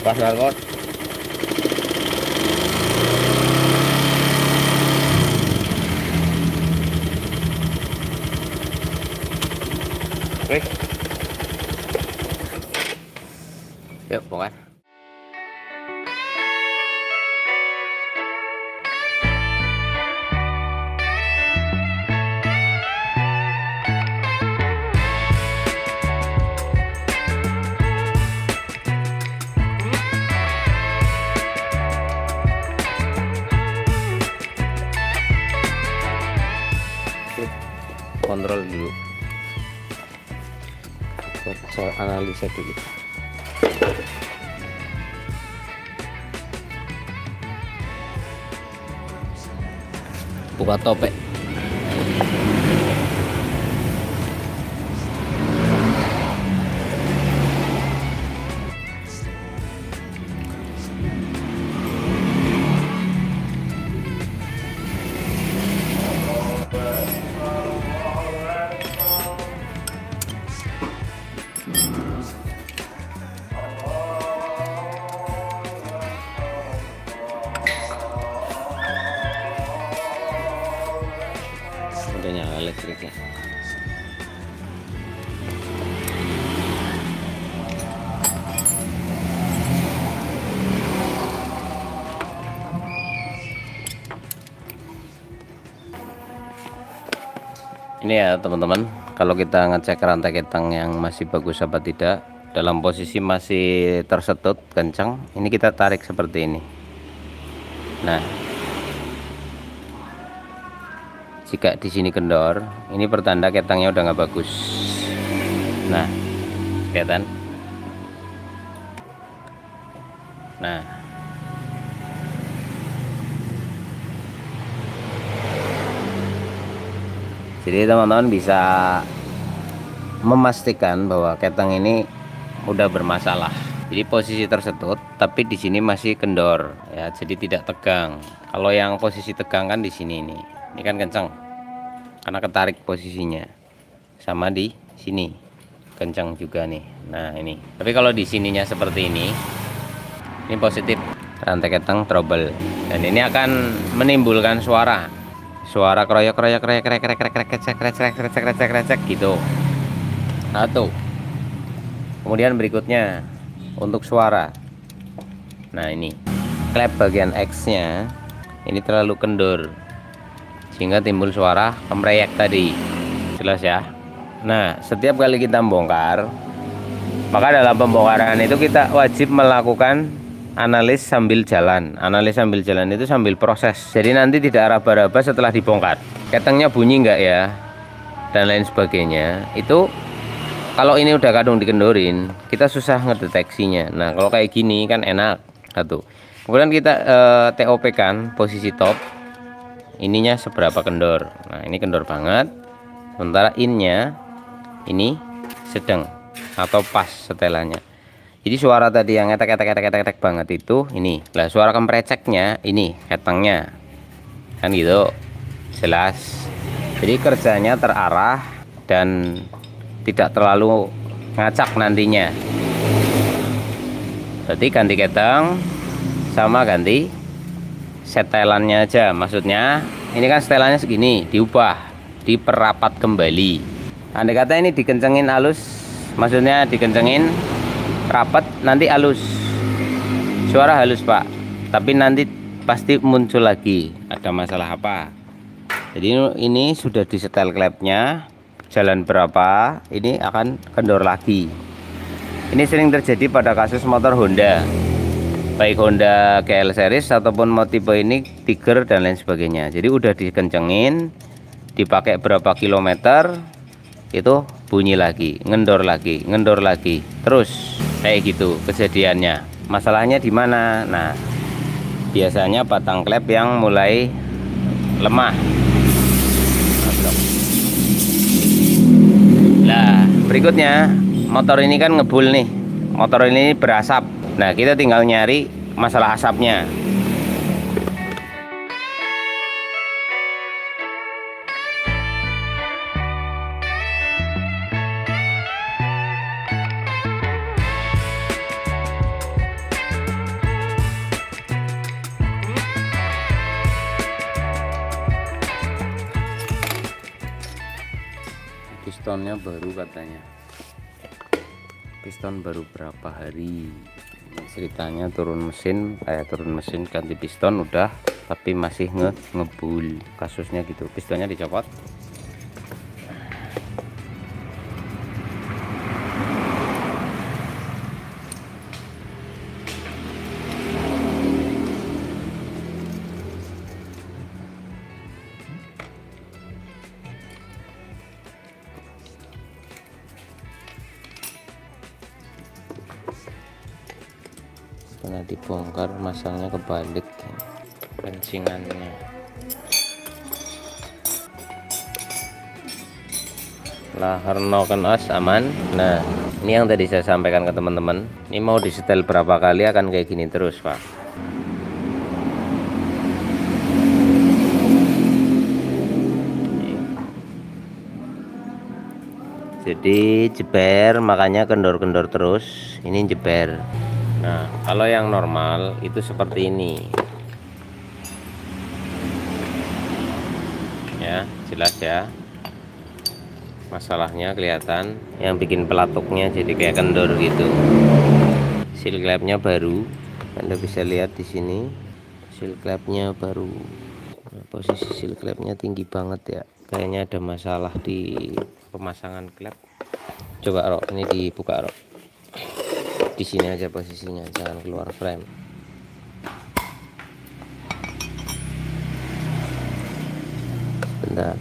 Pas Narkot. Oke. Yuk, bongkar. Kontrol dulu, saya analisa dulu. Buka topek. Udah nyala listriknya. Ini ya teman-teman, kalau kita ngecek rantai ketang yang masih bagus apa tidak, dalam posisi masih tersetut kencang, ini kita tarik seperti ini. Nah, jika di sini kendor, ini pertanda ketangnya udah nggak bagus. Nah, kelihatan. Nah, jadi teman-teman bisa memastikan bahwa ketang ini udah bermasalah. Jadi posisi tersetut, tapi di sini masih kendor, ya. Jadi tidak tegang. Kalau yang posisi tegang kan di sini nih. Ini kan kencang, karena ketarik posisinya. Sama di sini, kencang juga nih. Nah ini. Tapi kalau di sininya seperti ini positif, rantai ketang trouble. Dan ini akan menimbulkan suara kroyok krek gitu. Satu. Kemudian berikutnya untuk suara. Nah ini klep bagian X nya ini terlalu kendur sehingga timbul suara kemreyek tadi. Jelas ya. Nah setiap kali kita bongkar, maka dalam pembongkaran itu kita wajib melakukan analis sambil jalan. Analis sambil jalan itu sambil proses. Jadi nanti tidak raba-raba setelah dibongkar. Ketangnya bunyi enggak ya, dan lain sebagainya. Itu kalau ini udah kadung dikendorin, kita susah ngedeteksinya. Nah kalau kayak gini kan enak. Satu. Kemudian kita TOP kan posisi top, ininya seberapa kendor. Nah ini kendor banget, sementara innya ini sedang atau pas setelannya. Jadi suara tadi yang etek banget itu ini. Lah suara kempreceknya ini ketangnya. Kan gitu. Jelas. Jadi kerjanya terarah dan tidak terlalu ngacak nantinya. Jadi ganti ketang sama ganti setelannya aja. Maksudnya ini kan setelannya segini, diubah, diperapat kembali. Andai kata ini dikencengin halus, maksudnya dikencengin rapat, nanti halus, suara halus pak, tapi nanti pasti muncul lagi ada masalah apa. Jadi ini sudah disetel klepnya, jalan berapa ini akan kendor lagi. Ini sering terjadi pada kasus motor Honda, baik Honda GL series ataupun mau tipe ini Tiger dan lain sebagainya. Jadi udah dikencengin, dipakai berapa kilometer, itu bunyi lagi, ngendor lagi, terus kayak gitu kejadiannya. Masalahnya di mana? Nah, biasanya batang klep yang mulai lemah. Nah, berikutnya motor ini kan ngebul nih, motor ini berasap. Nah, kita tinggal nyari masalah asapnya. pistonnya baru katanya, piston baru berapa hari. Ceritanya turun mesin ganti piston udah, tapi masih ngebul kasusnya gitu, pistonnya dicopot. Setelah dibongkar, masangnya kebalik pancingannya. Lahar noken os aman. Nah, ini yang tadi saya sampaikan ke teman-teman, ini mau disetel berapa kali akan kayak gini terus, Pak. Jadi jeber, makanya kendor-kendor terus. Ini jeber. Nah, kalau yang normal itu seperti ini. Ya, jelas ya. Masalahnya kelihatan, yang bikin pelatuknya jadi kayak kendor gitu. Seal clapnya baru. Anda bisa lihat di sini. Seal clapnya baru. Nah, posisi seal clapnya tinggi banget ya. Kayaknya ada masalah di pemasangan klep. Coba Rok, ini dibuka Rok. Di sini aja posisinya, jangan keluar frame. Bentar.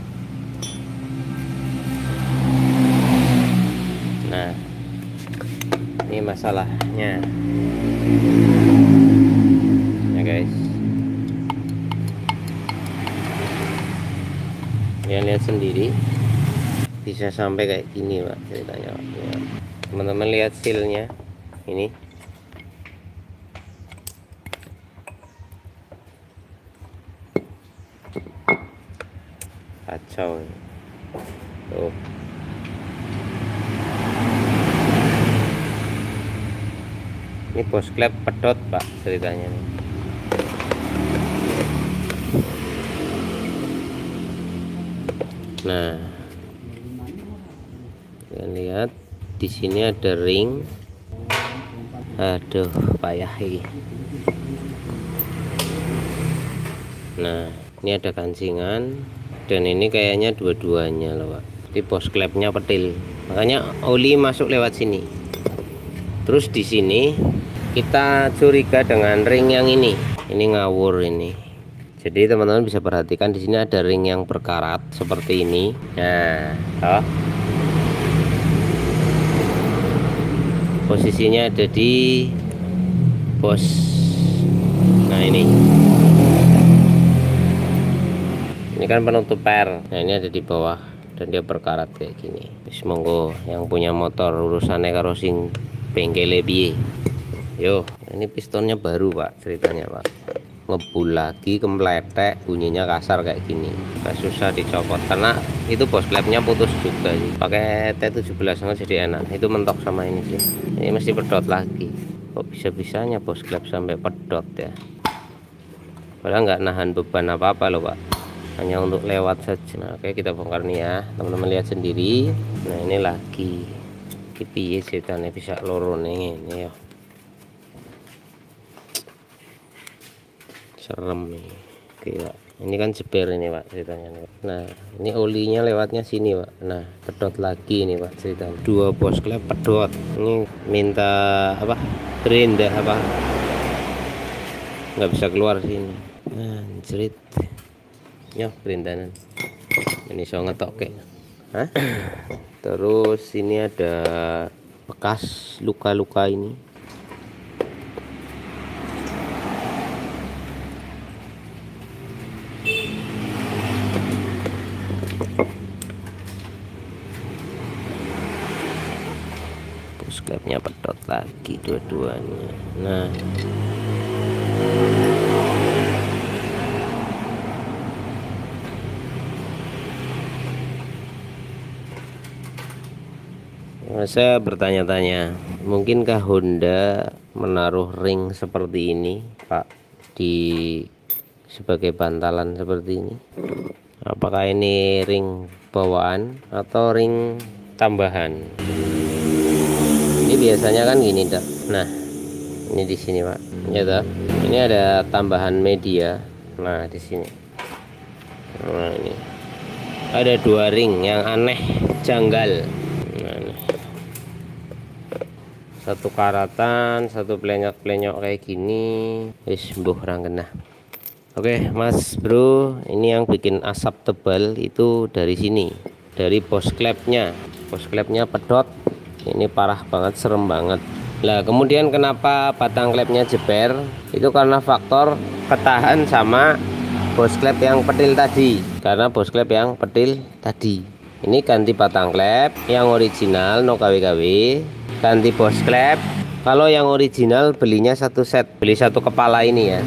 Nah, ini masalahnya ya guys. Kalian lihat sendiri, bisa sampai kayak gini Pak ceritanya Pak. Ya. Teman-teman lihat sealnya ini. Kacau ini. Tuh. Ini bos klep pedot Pak ceritanya nih. Nah, kalian lihat di sini ada ring. Aduh, payah ini. Nah, ini ada kancingan dan ini kayaknya dua-duanya loh Pak. Di bos klepnya petil, makanya oli masuk lewat sini. Terus di sini kita curiga dengan ring yang ini ngawur ini. Jadi teman-teman bisa perhatikan di sini ada ring yang berkarat seperti ini. Nah, posisinya ada di bos. Nah ini kan penutup per. Nah ini ada di bawah dan dia berkarat kayak gini. Monggo yang punya motor urusannya karo sing bengkele piye. Yo, ini pistonnya baru Pak ceritanya Pak. Ngebul lagi, kempletek, bunyinya kasar kayak gini. Nah, susah dicopot karena itu bos klepnya putus juga sih. Pakai T17 jadi enak. Itu mentok sama ini sih. Ini mesti pedot lagi. Kok bisa-bisanya bos klep sampai pedot ya? Padahal nggak nahan beban apa-apa loh Pak. Hanya untuk lewat saja. Nah, oke kita bongkar nih ya. Teman-teman lihat sendiri. Nah, ini lagi. Piye ceritanya bisa loro nih ini ya. Serem nih. Oke Pak, ini kan jeber ini Pak ceritanya nih. Nah ini olinya lewatnya sini Pak. Nah pedot lagi ini Pak ceritanya. Dua bos klep pedot. Ini minta apa, berindah apa, nggak bisa keluar sini. Anjrit ya berindahan ini so ngetok kayak. Hah? Terus ini ada bekas luka-luka ini. Klepnya pedot lagi dua-duanya. Nah saya bertanya-tanya, mungkinkah Honda menaruh ring seperti ini Pak di sebagai bantalan seperti ini? Apakah ini ring bawaan atau ring tambahan. Ini biasanya kan gini dah. Nah, ini di sini Pak. Ya toh. Ini ada tambahan media. Nah, di sini. Nah, ini ada 2 ring yang aneh, janggal. Nah, ini. Satu karatan, satu plenyok-plenyok kayak gini. Wis mbuh rang kena. Oke, Mas Bro, ini yang bikin asap tebal itu dari sini. Dari bos klepnya. Bos klepnya pedot. Ini parah banget, serem banget. Nah, kemudian kenapa batang klepnya jeber? Itu karena faktor ketahan sama bos klep yang petil tadi. Karena bos klep yang petil tadi. Ini ganti batang klep yang original, no KW-KW. Ganti bos klep. Kalau yang original belinya satu set, beli satu kepala ini ya.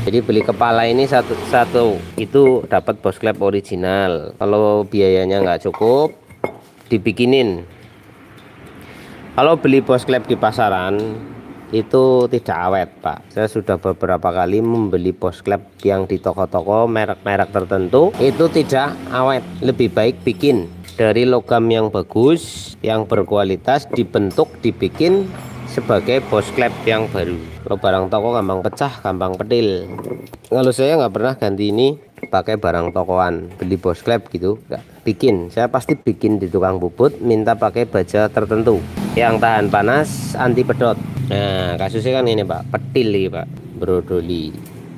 Jadi beli kepala ini satu itu dapat bos klep original. Kalau biayanya nggak cukup, dibikinin. Kalau beli bos klep di pasaran itu tidak awet Pak. Saya sudah beberapa kali membeli bos klep yang di toko-toko merek-merek tertentu, itu tidak awet. Lebih baik bikin dari logam yang bagus, yang berkualitas, dibentuk, dibikin sebagai bos klep yang baru. Kalau barang toko gampang pecah, gampang petil. Kalau saya nggak pernah ganti ini pakai barang tokoan, beli bos klep gitu nggak bikin. Saya pasti bikin di tukang bubut, minta pakai baja tertentu yang tahan panas, anti pedot. Nah, kasusnya kan ini Pak, petil nih Pak, brodoli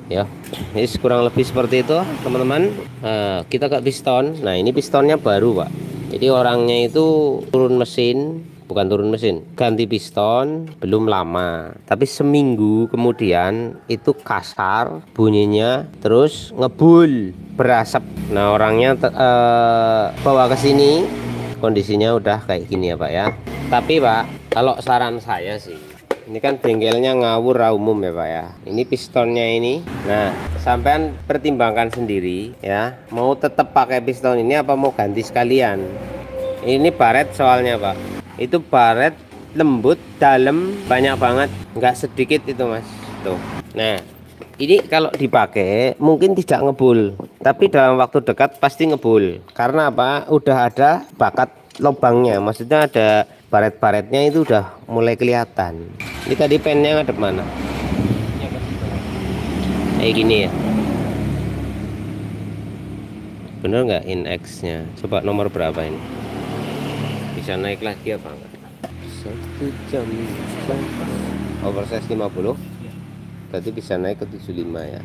ya. Ini kurang lebih seperti itu teman-teman. Kita ke piston. Nah, ini pistonnya baru Pak. Jadi orangnya itu bukan turun mesin, ganti piston belum lama, tapi seminggu kemudian itu kasar bunyinya, terus ngebul, berasap. Nah, orangnya bawa ke sini kondisinya udah kayak gini ya Pak ya. Tapi Pak, kalau saran saya sih, ini kan bengkelnya ngawur umum ya Pak ya. Ini pistonnya ini. Nah, sampean pertimbangkan sendiri ya. Mau tetap pakai piston ini apa mau ganti sekalian? Ini baret soalnya Pak. Itu baret lembut, dalam, banyak banget, nggak sedikit itu Mas. Tuh. Nah, ini kalau dipakai mungkin tidak ngebul, tapi dalam waktu dekat pasti ngebul. Karena apa? Udah ada bakat lubangnya. Maksudnya ada baret-baretnya itu udah mulai kelihatan. Ini tadi pennya ngadep mana? Kayak gini ya. Bener nggak in-X nya? Coba nomor berapa ini? Bisa naik lagi apa enggak? 1 jam oversize 50. Berarti bisa naik ke 75 ya.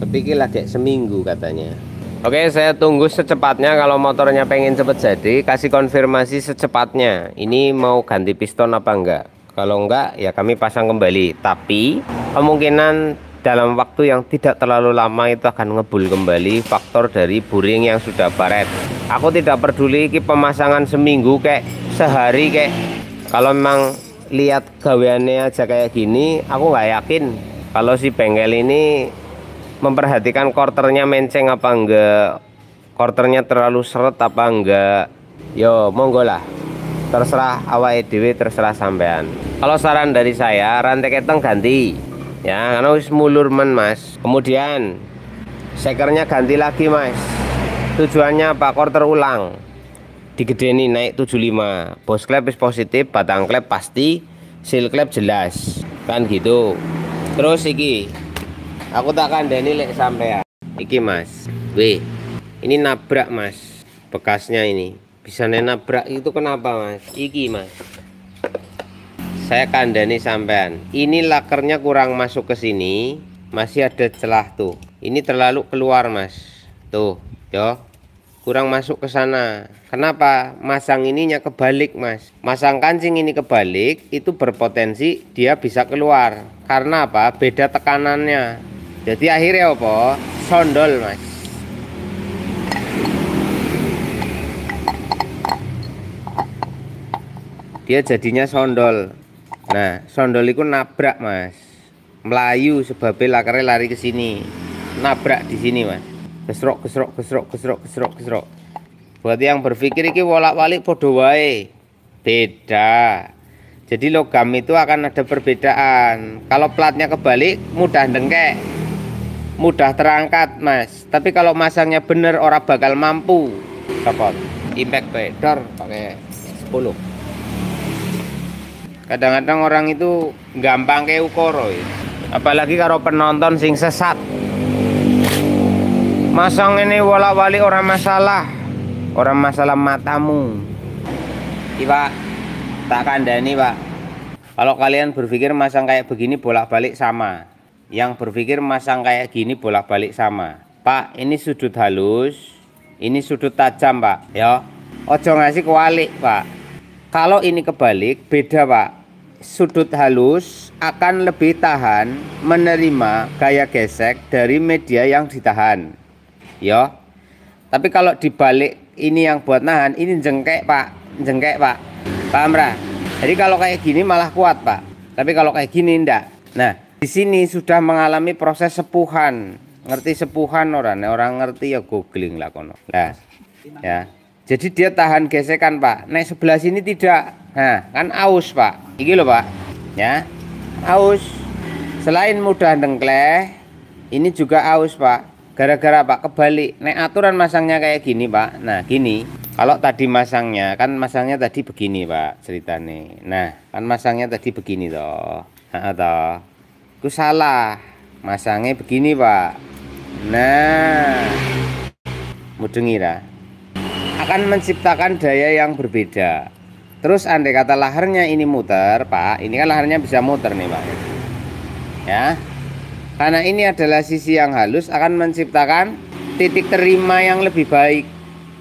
Tapi ini lagi seminggu katanya. Oke, saya tunggu secepatnya. Kalau motornya pengen cepet jadi, kasih konfirmasi secepatnya. Ini mau ganti piston apa enggak? Kalau enggak, ya kami pasang kembali. Tapi kemungkinan dalam waktu yang tidak terlalu lama itu akan ngebul kembali, faktor dari buring yang sudah baret. Aku tidak peduli ini pemasangan seminggu kayak sehari kayak. Kalau memang lihat gaweannya aja kayak gini, aku nggak yakin kalau si bengkel ini memperhatikan quarternya menceng apa enggak, quarternya terlalu seret apa enggak. Yo monggo lah, terserah awake dhewe, terserah sampean. Kalau saran dari saya, rantai keteng ganti ya, karena wis mulur men Mas. Kemudian sekernya ganti lagi Mas. Tujuannya apa? Quarter ulang, digedeni naik 75. Bos klep wis positif, batang klep pasti, seal klep jelas kan gitu. Terus iki aku tak kandani lek sampean iki Mas. Weh, ini nabrak Mas, bekasnya ini bisa nabrak itu kenapa Mas? Iki Mas, saya kandani sampean, ini lakernya kurang masuk ke sini, masih ada celah tuh. Ini terlalu keluar Mas, tuh yo, kurang masuk ke sana. Kenapa? Masang ininya kebalik Mas. Masang kancing ini kebalik itu berpotensi dia bisa keluar. Karena apa? Beda tekanannya. Jadi akhirnya apa? Sondol Mas. Dia jadinya sondol. Nah, sondol itu nabrak Mas, melayu sebabnya lakarnya lari ke sini, nabrak di sini Mas. Gesrok. Buat yang berpikir ini wolak-walik podo wae, beda. Jadi logam itu akan ada perbedaan. Kalau platnya kebalik mudah dengkek, mudah terangkat mas. Tapi kalau masangnya bener orang bakal mampu. Copot impact bedor pakai 10. Kadang-kadang orang itu gampang kayak ukoro ya. Apalagi kalau penonton sing sesat. Masang ini wala-wali orang masalah matamu. Iya pak, tak kandani pak. Kalau kalian berpikir masang kayak begini bolak-balik sama, yang berpikir masang kayak gini bolak-balik sama. Pak, ini sudut halus, ini sudut tajam pak, ya. Ojo ngasih kewalik pak. Kalau ini kebalik beda pak. Sudut halus akan lebih tahan menerima gaya gesek dari media yang ditahan, ya. Tapi kalau dibalik ini yang buat nahan, ini jengkek pak, paham ra? Jadi kalau kayak gini malah kuat pak, tapi kalau kayak gini enggak. Nah di sini sudah mengalami proses sepuhan. Ngerti sepuhan orang ngerti ya googling lah kono. Nah ya, jadi dia tahan gesekan pak. Nah sebelah sini tidak. Nah kan aus pak, iki loh pak, ya aus. Selain mudah dengkleh, ini juga aus pak. Gara-gara pak kebalik. Nek aturan masangnya kayak gini pak. Nah gini, kalau tadi masangnya kan masangnya tadi begini pak ceritane. Nah kan masangnya tadi begini toh. Nah toh, itu salah. Masangnya begini pak. Nah mudengira akan menciptakan daya yang berbeda. Terus andai kata laharnya ini muter pak, ini kan laharnya bisa muter nih pak, ya. Karena ini adalah sisi yang halus akan menciptakan titik terima yang lebih baik,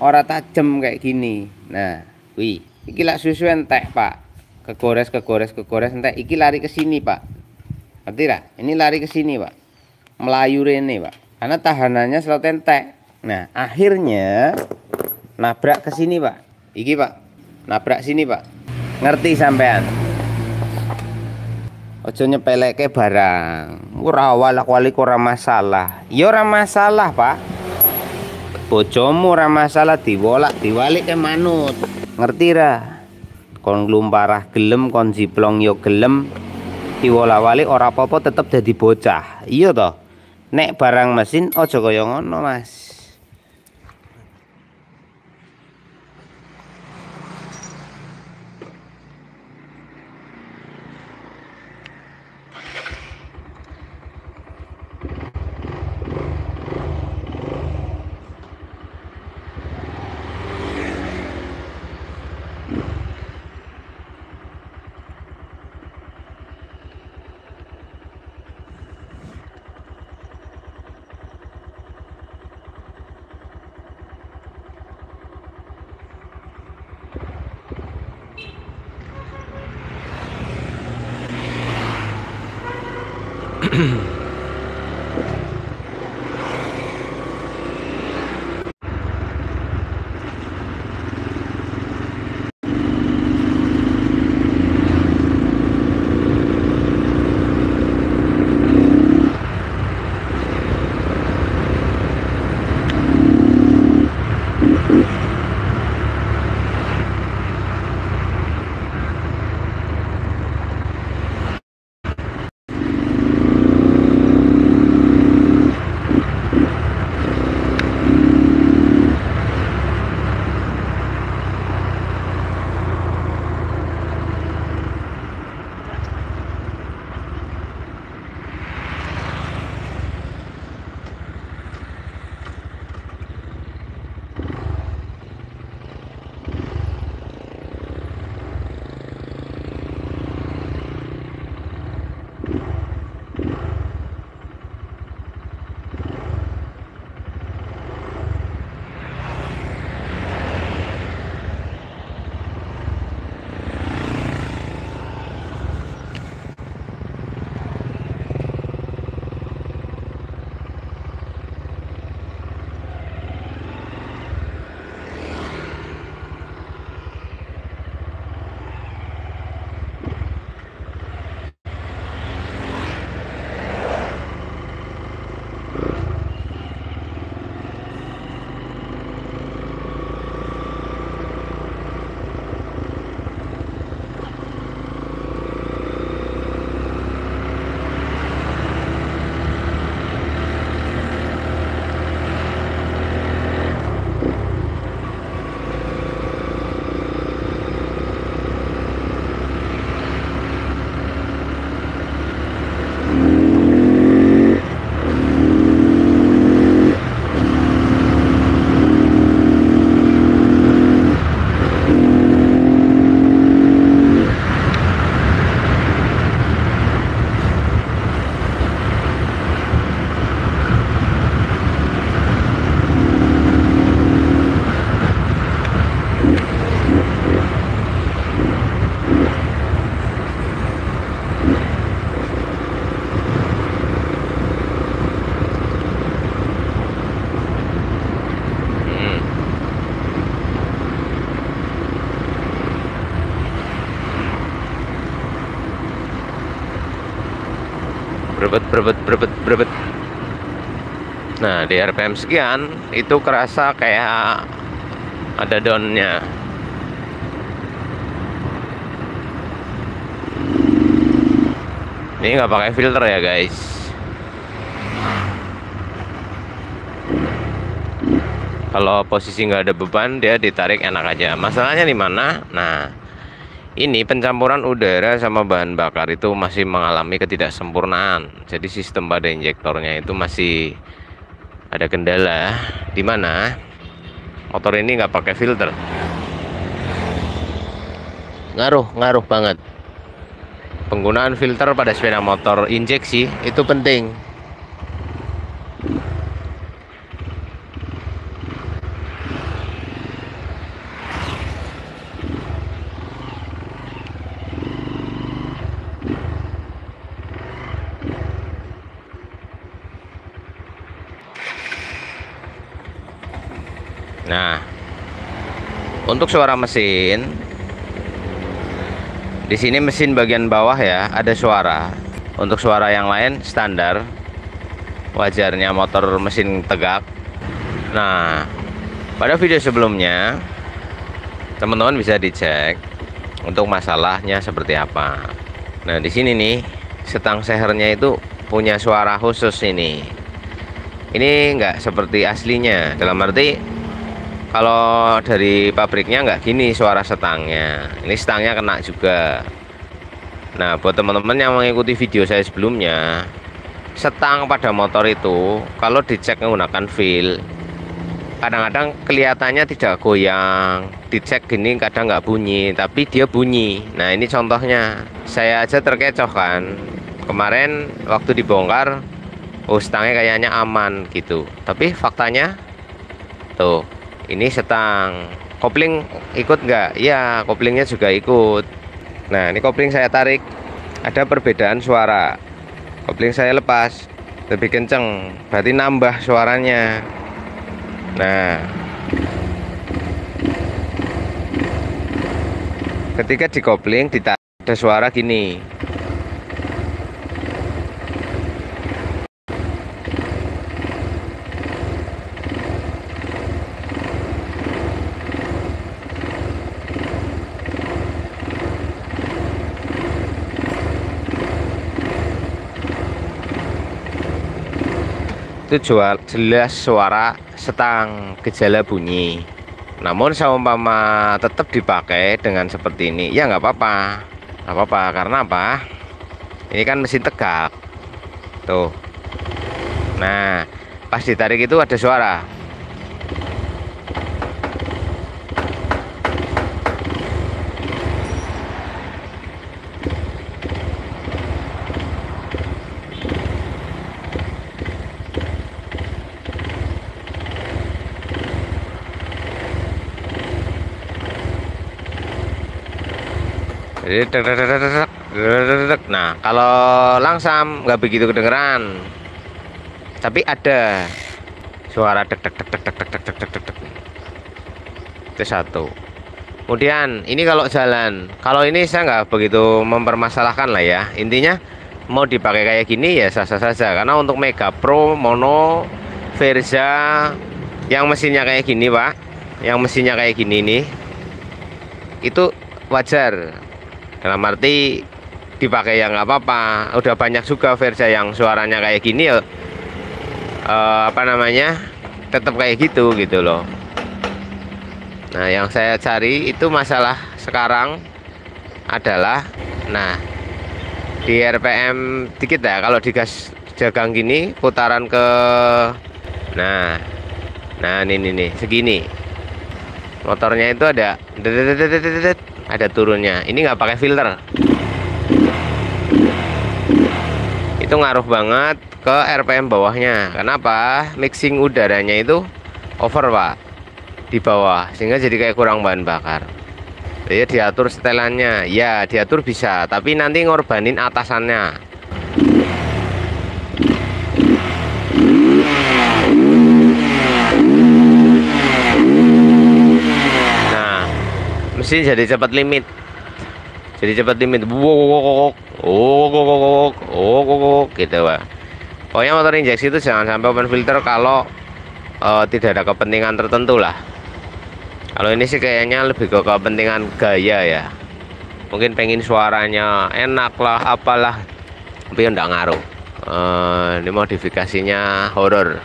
ora tajam kayak gini. Nah, wih, iki lak susu entek pak, kegores entek, iki lari ke sini pak, ngerti lah? Ini lari ke sini pak, melayu rene pak, karena tahanannya selalu entek. Nah, akhirnya nabrak ke sini pak, iki pak, nabrak sini pak, ngerti sampean? Ojo nyepeleke barang. Ora walak-walik ora masalah. Ya ora masalah, Pak. Bojomu ora masalah diwolak diwalik ke manut. Ngerti ra? Kon nglumparah gelem, kon jiplong yo gelem. Diwolak-walik ora apa-apa tetep dadi bocah. Iya toh? Nek barang mesin ojo kaya ngono, Mas. Berebet, berebet, berebet, berebet. Nah, di RPM sekian itu kerasa kayak ada downnya. Ini nggak pakai filter ya guys. Kalau posisi nggak ada beban, dia ditarik enak aja. Masalahnya di mana? Nah, ini pencampuran udara sama bahan bakar itu masih mengalami ketidaksempurnaan. Jadi sistem pada injektornya itu masih ada kendala, di mana motor ini nggak pakai filter. Ngaruh banget. Penggunaan filter pada sepeda motor injeksi itu penting. Nah, untuk suara mesin, di sini mesin bagian bawah ya ada suara. Untuk suara yang lain standar, wajarnya motor mesin tegak. Nah, pada video sebelumnya teman-teman bisa dicek untuk masalahnya seperti apa. Nah, di sini nih setang sehernya itu punya suara khusus ini. Ini nggak seperti aslinya, dalam arti kalau dari pabriknya nggak gini suara setangnya. Ini setangnya kena juga. Nah, buat teman-teman yang mengikuti video saya sebelumnya, setang pada motor itu kalau dicek menggunakan feel, kadang-kadang kelihatannya tidak goyang. Dicek gini kadang nggak bunyi, tapi dia bunyi. Nah, ini contohnya. Saya aja terkecoh kan. Kemarin waktu dibongkar, oh setangnya kayaknya aman gitu. Tapi faktanya tuh, ini setang. Kopling ikut nggak? Iya, koplingnya juga ikut. Nah, ini kopling saya tarik, ada perbedaan suara. Kopling saya lepas, lebih kenceng, berarti nambah suaranya. Nah, ketika dikopling ditarik ada suara gini. Itu jelas suara setang, gejala bunyi. Namun seumpama tetap dipakai dengan seperti ini, ya nggak apa-apa, karena apa? Ini kan mesin tegak, tuh. Nah, pas ditarik itu ada suara. Jadi nah, kalau langsam nggak begitu kedengeran, tapi ada suara dek dek dek dek dek dek dek dek dek dek. Itu satu. Kemudian ini kalau jalan, kalau ini saya nggak begitu mempermasalahkan lah ya. Intinya mau dipakai kayak gini ya sah-sah saja. Karena untuk Mega Pro, Mono, Verza yang mesinnya kayak gini Pak, yang mesinnya kayak gini nih, itu wajar. Dalam arti dipakai ya nggak apa-apa. Udah banyak juga Verza yang suaranya kayak gini ya, apa namanya, tetap kayak gitu loh. Nah, yang saya cari itu masalah sekarang adalah, nah, di RPM dikit ya, kalau digas jagang gini putaran ke, nah ini segini, motornya itu ada turunnya. Ini nggak pakai filter, itu ngaruh banget ke RPM bawahnya. Kenapa? Mixing udaranya itu over Pak di bawah, sehingga jadi kayak kurang bahan bakar. Ya diatur setelannya, ya diatur bisa, tapi nanti ngorbanin atasannya. Nah, mesin jadi cepat limit. Jadi cepat limit. Wok gitu, Pak. Pokoknya motor injeksi itu jangan sampai open filter kalau tidak ada kepentingan tertentu lah. Kalau ini sih kayaknya lebih ke kepentingan gaya ya. Mungkin pengen suaranya enak lah, apalah. Tapi enggak ngaruh. Ini modifikasinya horor.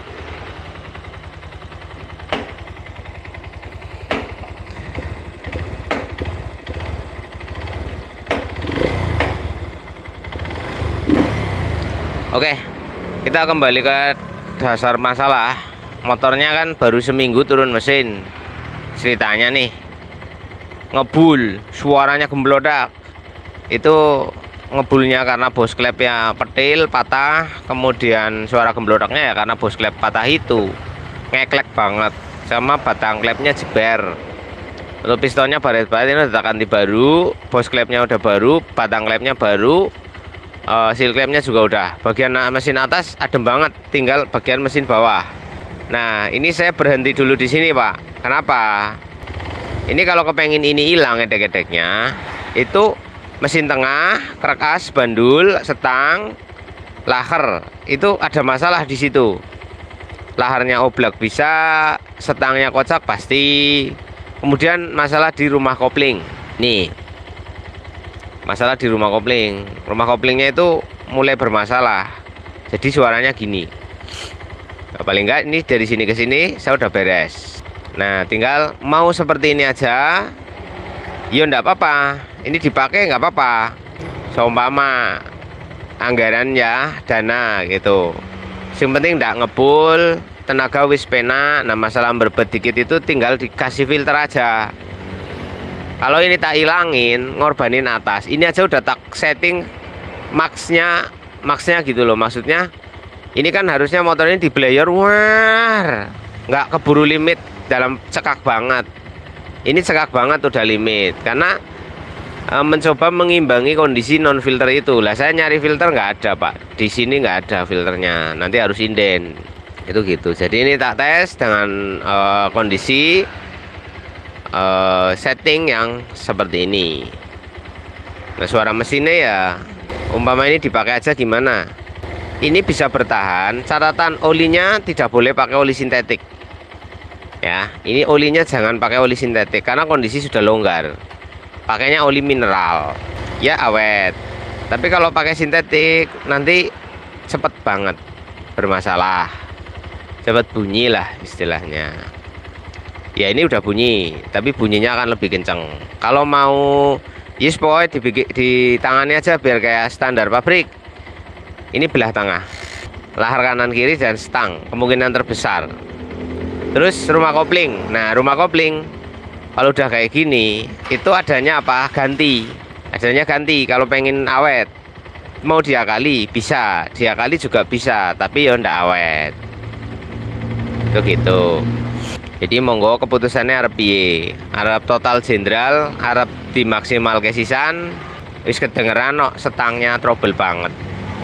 Oke, kita kembali ke dasar masalah. Motornya kan baru seminggu turun mesin. Ceritanya nih, ngebul, suaranya gemblodak. Itu ngebulnya karena bos klepnya petil, patah. Kemudian suara gemblodaknya ya karena bos klep patah itu. Ngeklek banget. Sama batang klepnya jeber. Untuk pistonnya baret-baret ini udah ganti baru. Bos klepnya udah baru, batang klepnya baru. Seal klepnya juga udah. Bagian mesin atas adem banget, tinggal bagian mesin bawah. Nah, ini saya berhenti dulu di sini, Pak. Kenapa? Ini kalau kepengen ini hilang edek-edeknya, itu mesin tengah, krekas, bandul, setang, laher, itu ada masalah di situ. Laharnya oblak bisa, setangnya kocak pasti. Kemudian masalah di rumah kopling. Nih. Masalah di rumah kopling. Rumah koplingnya itu mulai bermasalah. Jadi suaranya gini. Nah, paling enggak ini dari sini ke sini saya udah beres. Nah, tinggal mau seperti ini aja. Ya enggak apa-apa. Ini dipakai enggak apa-apa. Seumpama anggaran ya, dana gitu. Yang penting enggak ngebul, tenaga wis pena. Nah, masalah berbet dikit itu tinggal dikasih filter aja. Kalau ini tak ilangin, ngorbanin atas. Ini aja udah tak setting maxnya gitu loh. Maksudnya ini kan harusnya motor ini di player, wah, nggak keburu limit dalam cekak banget. Ini cekak banget udah limit karena mencoba mengimbangi kondisi non filter itu. Lah saya nyari filter nggak ada, Pak. Di sini nggak ada filternya. Nanti harus inden. Itu gitu. Jadi ini tak tes dengan kondisi setting yang seperti ini. Nah, suara mesinnya ya umpama ini dipakai aja gimana? Ini bisa bertahan. Catatan olinya tidak boleh pakai oli sintetik. Ya, ini olinya jangan pakai oli sintetik karena kondisi sudah longgar. Pakainya oli mineral. Ya awet. Tapi kalau pakai sintetik nanti cepet banget bermasalah. Cepet bunyi lah istilahnya. Ya ini udah bunyi, tapi bunyinya akan lebih kenceng. Kalau mau yes pokoknya di tangannya aja biar kayak standar pabrik. Ini belah tengah, lahar kanan kiri dan stang kemungkinan terbesar. Terus rumah kopling. Nah, rumah kopling kalau udah kayak gini itu adanya apa? Ganti. Adanya ganti. Kalau pengen awet mau diakali bisa, diakali juga bisa, tapi ya ndak awet. Itu gitu. Jadi monggo keputusannya arep piye? Arep total jenderal, arep dimaksimal kesisan, wis kedengeran no, setangnya trouble banget.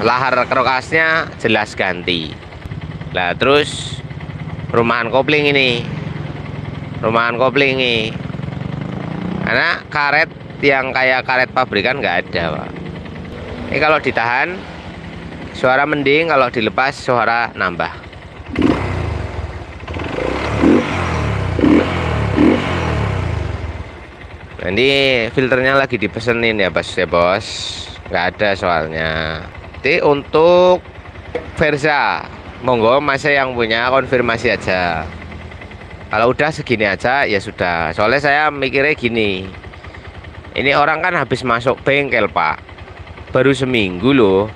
Lahar krokasnya jelas ganti. Lah terus rumahan kopling ini. Rumahan kopling ini. Karena karet yang kayak karet pabrikan nggak ada, Pak. Ini kalau ditahan suara mending, kalau dilepas suara nambah. Nanti filternya lagi dipesenin ya bos, nggak ada soalnya. Jadi untuk Versa monggo Mas yang punya konfirmasi aja. Kalau udah segini aja ya sudah. Soalnya saya mikirnya gini, ini orang kan habis masuk bengkel, Pak, baru seminggu loh.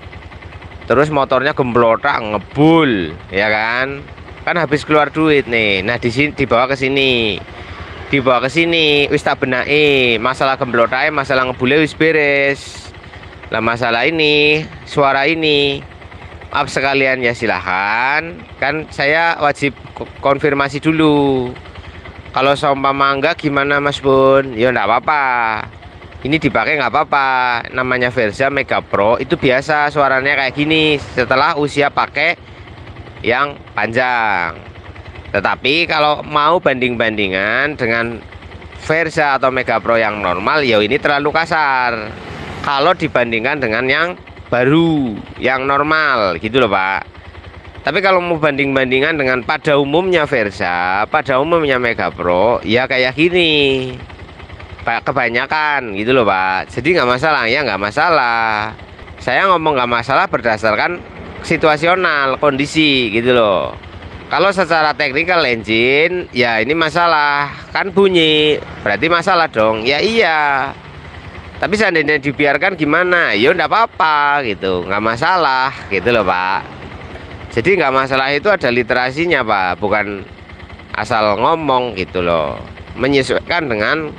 Terus motornya gemblotak ngebul, ya kan? Kan habis keluar duit nih. Nah di sini dibawa ke sini. Dibawa ke sini wis tak benai, masalah gemblotae, masalah ngebule wis beres. Lah masalah ini, suara ini, maaf sekalian ya silahkan. Kan saya wajib konfirmasi dulu. Kalau seumpama enggak gimana Mas Bun? Ya enggak apa-apa. Ini dipakai nggak apa-apa. Namanya Versa Mega Pro itu biasa suaranya kayak gini setelah usia pakai yang panjang. Tetapi kalau mau banding-bandingan dengan Versa atau Mega Pro yang normal, ya ini terlalu kasar. kalau dibandingkan dengan yang baru, yang normal gitu loh Pak. Tapi kalau mau banding-bandingan dengan pada umumnya Versa, pada umumnya Mega Pro, ya kayak gini Pak, kebanyakan gitu loh Pak. Jadi nggak masalah, ya nggak masalah. Saya ngomong nggak masalah berdasarkan situasional, kondisi gitu loh. Kalau secara teknikal engine, ya ini masalah, kan bunyi, berarti masalah dong. Ya iya. Tapi seandainya dibiarkan gimana? Ya enggak apa-apa gitu, nggak masalah gitu loh Pak. Jadi nggak masalah itu ada literasinya Pak, bukan asal ngomong gitu loh. Menyesuaikan dengan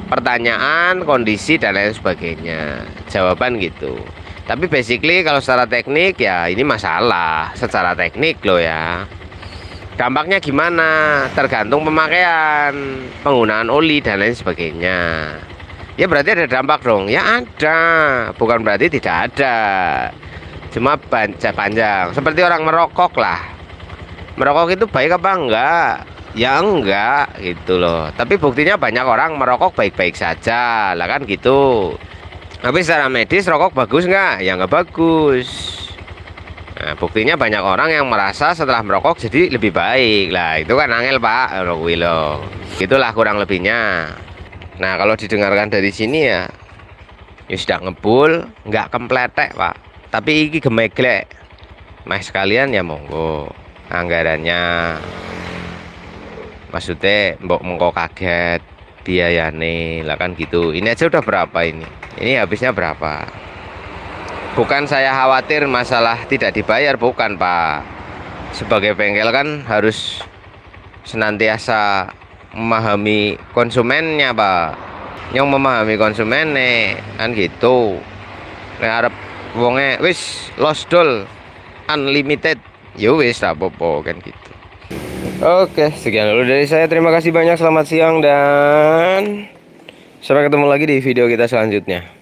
pertanyaan, kondisi dan lain sebagainya. Jawaban gitu. Tapi basically kalau secara teknik ya ini masalah secara teknik loh ya. Dampaknya gimana? Tergantung pemakaian, penggunaan oli dan lain sebagainya. Ya berarti ada dampak dong. Ya ada, bukan berarti tidak ada. Cuma panjang seperti orang merokok lah. Merokok itu baik apa enggak? Ya enggak gitu loh. Tapi buktinya banyak orang merokok baik-baik saja lah kan gitu. Tapi secara medis rokok bagus enggak? Ya enggak bagus. Nah, buktinya banyak orang yang merasa setelah merokok jadi lebih baik lah. Itu kan angel Pak. Loh. Itulah kurang lebihnya. Nah kalau didengarkan dari sini ya sudah ngebul, nggak kempletek Pak. Tapi iki gemeglek mas sekalian ya monggo anggarannya, maksudnya mbok mengko kaget biayane lah kan gitu. Ini aja udah berapa ini habisnya berapa. Bukan saya khawatir masalah tidak dibayar, bukan Pak. Sebagai bengkel kan harus senantiasa memahami konsumennya Pak, yang memahami konsumennya kan gitu. Nah arep wonge wis lost doll unlimited ya wis apa-apa kan gitu. Oke, sekian dulu dari saya. Terima kasih banyak, selamat siang dan sampai ketemu lagi di video kita selanjutnya.